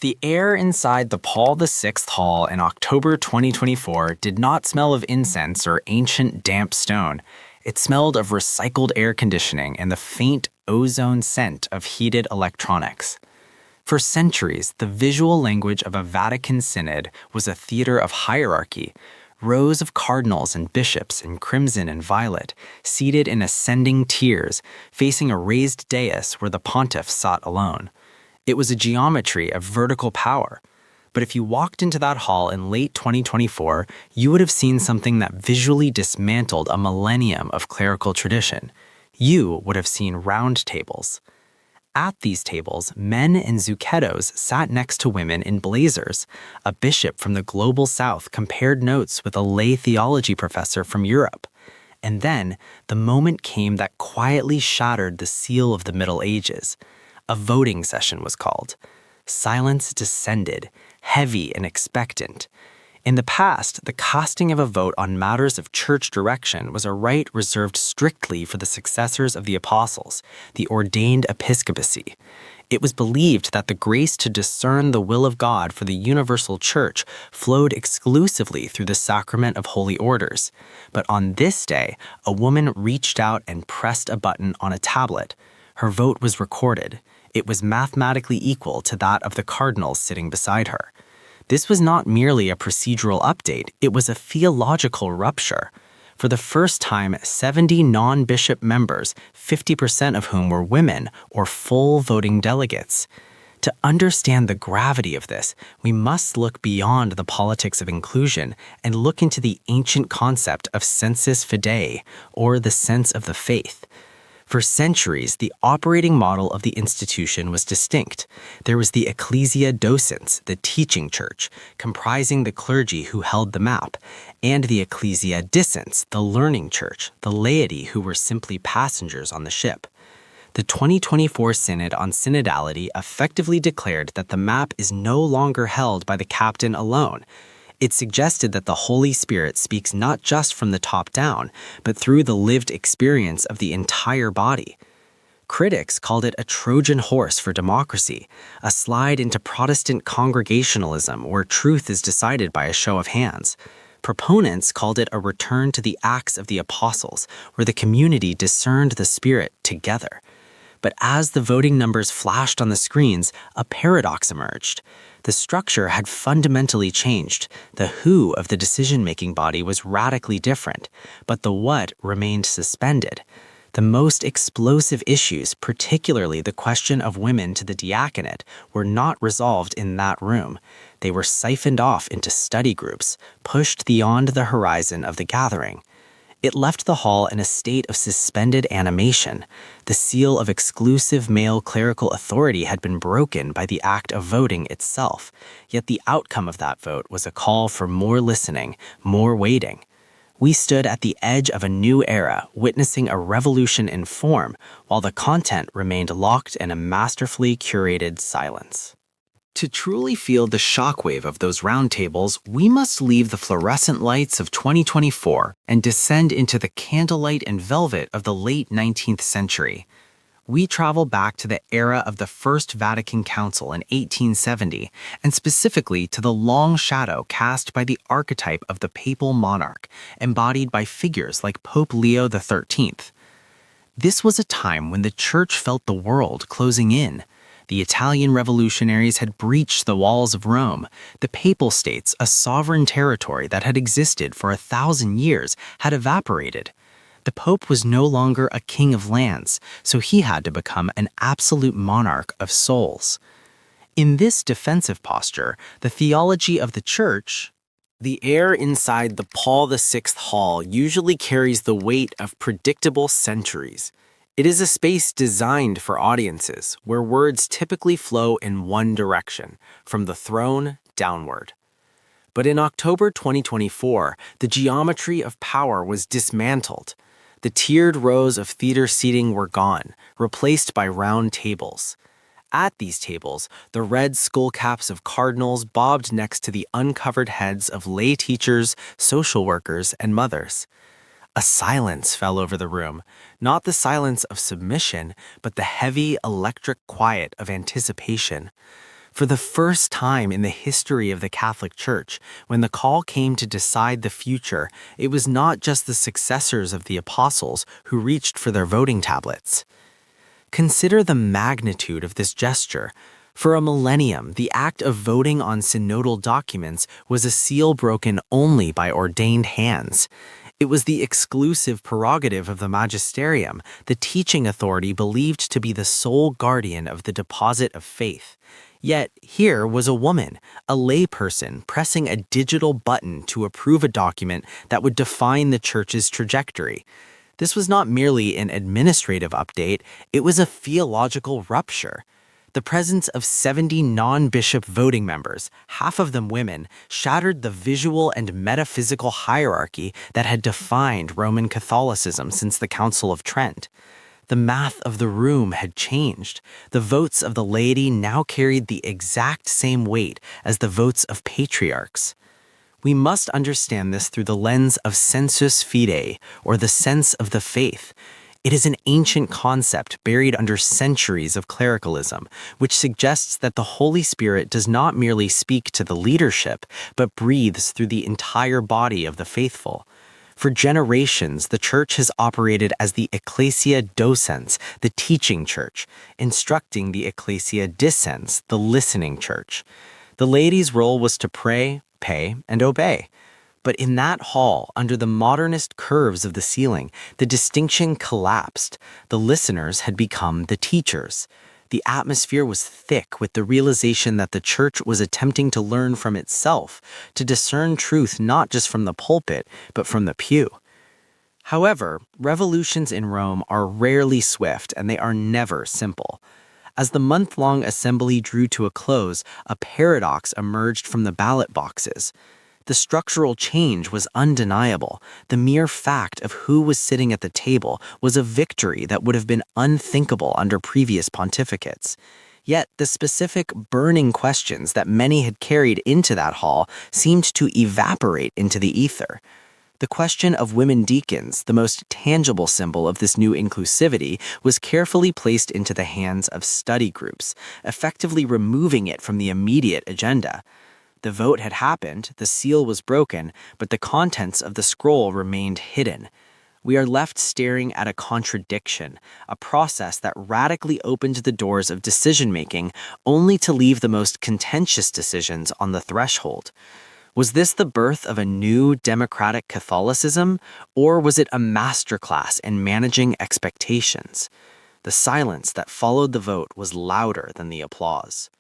The air inside the Paul VI Hall in October 2024 did not smell of incense or ancient damp stone. It smelled of recycled air conditioning and the faint ozone scent of heated electronics. For centuries, the visual language of a Vatican synod was a theater of hierarchy, rows of cardinals and bishops in crimson and violet, seated in ascending tiers, facing a raised dais where the pontiff sat alone. It was a geometry of vertical power. But if you walked into that hall in late 2024, you would have seen something that visually dismantled a millennium of clerical tradition. You would have seen round tables. At these tables, men in zucchettos sat next to women in blazers. A bishop from the global south compared notes with a lay theology professor from Europe. And then, the moment came that quietly shattered the seal of the Middle Ages. A voting session was called. Silence descended, heavy and expectant. In the past, the casting of a vote on matters of church direction was a right reserved strictly for the successors of the apostles, the ordained episcopacy. It was believed that the grace to discern the will of God for the universal church flowed exclusively through the sacrament of holy orders. But on this day, a woman reached out and pressed a button on a tablet. Her vote was recorded. It was mathematically equal to that of the cardinals sitting beside her. This was not merely a procedural update, it was a theological rupture. For the first time, 70 non-bishop members, 50% of whom were women, or full voting delegates. To understand the gravity of this, we must look beyond the politics of inclusion and look into the ancient concept of sensusfidei, or the sense of the faith. For centuries, the operating model of the institution was distinct. There was the ecclesia docens, the teaching church, comprising the clergy who held the map, and the ecclesia discens, the learning church, the laity who were simply passengers on the ship. The 2024 Synod on Synodality effectively declared that the map is no longer held by the captain alone. It suggested that the Holy Spirit speaks not just from the top down, but through the lived experience of the entire body. Critics called it a Trojan horse for democracy, a slide into Protestant congregationalism where truth is decided by a show of hands. Proponents called it a return to the Acts of the Apostles, where the community discerned the Spirit together. But as the voting numbers flashed on the screens, a paradox emerged. The structure had fundamentally changed. The who of the decision-making body was radically different, but the what remained suspended. The most explosive issues, particularly the question of women to the diaconate, were not resolved in that room. They were siphoned off into study groups, pushed beyond the horizon of the gathering. It left the hall in a state of suspended animation. The seal of exclusive male clerical authority had been broken by the act of voting itself, yet the outcome of that vote was a call for more listening, more waiting. We stood at the edge of a new era, witnessing a revolution in form, while the content remained locked in a masterfully curated silence. To truly feel the shockwave of those roundtables, we must leave the fluorescent lights of 2024 and descend into the candlelight and velvet of the late 19th century. We travel back to the era of the First Vatican Council in 1870, and specifically to the long shadow cast by the archetype of the papal monarch, embodied by figures like Pope Leo XIII. This was a time when the Church felt the world closing in. The Italian revolutionaries had breached the walls of Rome. The Papal States, a sovereign territory that had existed for 1,000 years, had evaporated. The Pope was no longer a king of lands, so he had to become an absolute monarch of souls. In this defensive posture, the theology of the Church, the air inside the Paul VI Hall usually carries the weight of predictable centuries. It is a space designed for audiences where words typically flow in one direction, from the throne downward. But in October 2024, the geometry of power was dismantled. The tiered rows of theater seating were gone, replaced by round tables. At these tables, the red skullcaps of cardinals bobbed next to the uncovered heads of lay teachers, social workers, and mothers. A silence fell over the room, not the silence of submission, but the heavy, electric quiet of anticipation. For the first time in the history of the Catholic Church, when the call came to decide the future, it was not just the successors of the apostles who reached for their voting tablets. Consider the magnitude of this gesture. For a millennium, the act of voting on synodal documents was a seal broken only by ordained hands. It was the exclusive prerogative of the magisterium, the teaching authority believed to be the sole guardian of the deposit of faith. Yet here was a woman, a layperson, pressing a digital button to approve a document that would define the Church's trajectory. This was not merely an administrative update, it was a theological rupture. The presence of 70 non-bishop voting members, half of them women, shattered the visual and metaphysical hierarchy that had defined Roman Catholicism since the Council of Trent. The math of the room had changed. The votes of the laity now carried the exact same weight as the votes of patriarchs. We must understand this through the lens of sensusfidei, or the sense of the faith. It is an ancient concept buried under centuries of clericalism, which suggests that the Holy Spirit does not merely speak to the leadership, but breathes through the entire body of the faithful. For generations, the Church has operated as the ecclesia docens, the teaching church, instructing the ecclesia dissens, the listening church. The laity's role was to pray, pay, and obey. But in that hall, under the modernist curves of the ceiling, the distinction collapsed. The listeners had become the teachers. The atmosphere was thick with the realization that the Church was attempting to learn from itself, to discern truth not just from the pulpit, but from the pew. However, revolutions in Rome are rarely swift and they are never simple. As the month-long assembly drew to a close, a paradox emerged from the ballot boxes. The structural change was undeniable. The mere fact of who was sitting at the table was a victory that would have been unthinkable under previous pontificates. Yet the specific burning questions that many had carried into that hall seemed to evaporate into the ether. The question of women deacons, the most tangible symbol of this new inclusivity, was carefully placed into the hands of study groups, effectively removing it from the immediate agenda. The vote had happened, the seal was broken, but the contents of the scroll remained hidden. We are left staring at a contradiction, a process that radically opened the doors of decision-making only to leave the most contentious decisions on the threshold. Was this the birth of a new democratic Catholicism, or was it a masterclass in managing expectations? The silence that followed the vote was louder than the applause.